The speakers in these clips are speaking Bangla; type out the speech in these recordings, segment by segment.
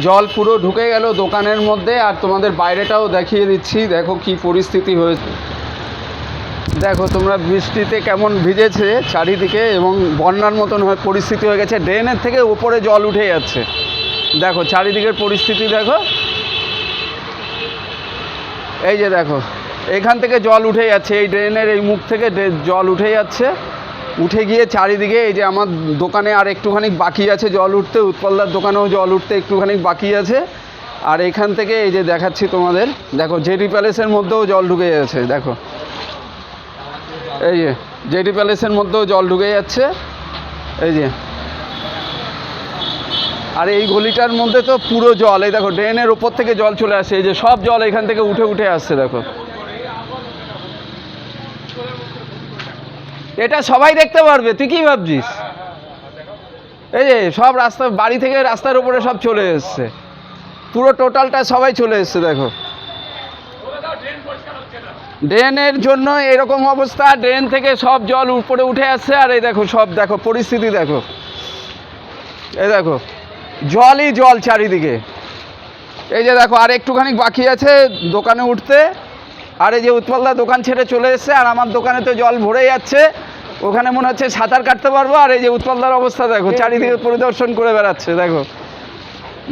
জল পুরো ঢুকে গেল দোকানের মধ্যে। আর তোমাদের বাইরেটাও দেখিয়ে দিচ্ছি, দেখো কি পরিস্থিতি হয়েছে। দেখো তোমরা বৃষ্টিতে কেমন ভিজেছে চারিদিকে, এবং বন্যার মতন পরিস্থিতি হয়ে গেছে। ড্রেনের থেকে উপরে জল উঠে যাচ্ছে। দেখো চারিদিকের পরিস্থিতি দেখো, এই যে দেখো এখান থেকে জল উঠে যাচ্ছে, এই ড্রেনের এই মুখ থেকে জল উঠে যাচ্ছে, উঠে গিয়ে চারিদিকে। এই যে আমার দোকানে আর একটুখানি বাকি আছে জল উঠতে, উৎপলদার দোকানেও জল উঠতে একটুখানি বাকি আছে। আর এখান থেকে এই যে দেখাচ্ছি তোমাদের, দেখো জেটি প্যালেসের মধ্যেও জল ঢুকে যাচ্ছে। দেখো এই যে জেটি প্যালেসের মধ্যেও জল ঢুকে যাচ্ছে, এই যে। আর এই গলিটার মধ্যে তো পুরো জল, এই দেখো ড্রেনের ওপর থেকে জল চলে আসছে, এই যে সব জল এখান থেকে উঠে উঠে আসছে। দেখো এটা সবাই দেখতে পারবে, তুই কি ভাবছিস? এই যে সব রাস্তা, বাড়ি থেকে রাস্তার উপরে সব চলে এসছে, পুরো টোটালটা সবাই চলে এসছে। দেখো ড্রেনের জন্য এরকম অবস্থা, ড্রেন থেকে সব জল উপরে উঠে আসছে। আর এই দেখো সব দেখো পরিস্থিতি দেখো, এই দেখো জলই জল চারিদিকে। এই যে দেখো আর একটুখানি বাকি আছে দোকানে উঠতে। আর এই যে উৎপলদা দোকান ছেড়ে চলে এসছে, আর আমার দোকানে তো জল ভরে যাচ্ছে, ওখানে মনে হচ্ছে সাঁতার কাটতে পারবো। আর এই যে উৎপলদার অবস্থা দেখো, চারিদিকে পরিদর্শন করে বেড়াচ্ছে। দেখো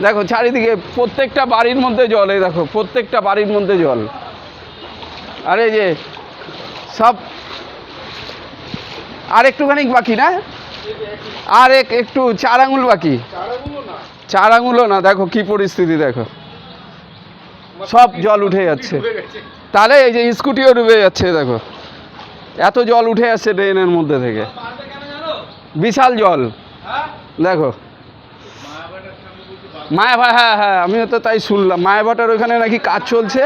দেখো চারিদিকে প্রত্যেকটা বাড়ির মধ্যে জল, এই দেখো প্রত্যেকটা বাড়ির মধ্যে জল। আর এই যে সব আর একটুখানি বাকি না, আর একটু 4 আঙুল বাকি, 4 আঙুলও না। দেখো কি পরিস্থিতি, দেখো সব জল উঠে যাচ্ছে। তাহলে এই যে স্কুটিও ডুবে যাচ্ছে। দেখো এত জল উঠে আসছে ড্রেনের মধ্যে থেকে, বিশাল জল। দেখো মায়াভাটা, হ্যাঁ হ্যাঁ আমিও তো তাই শুনলাম, মায়াভাটার ওখানে নাকি কাজ চলছে।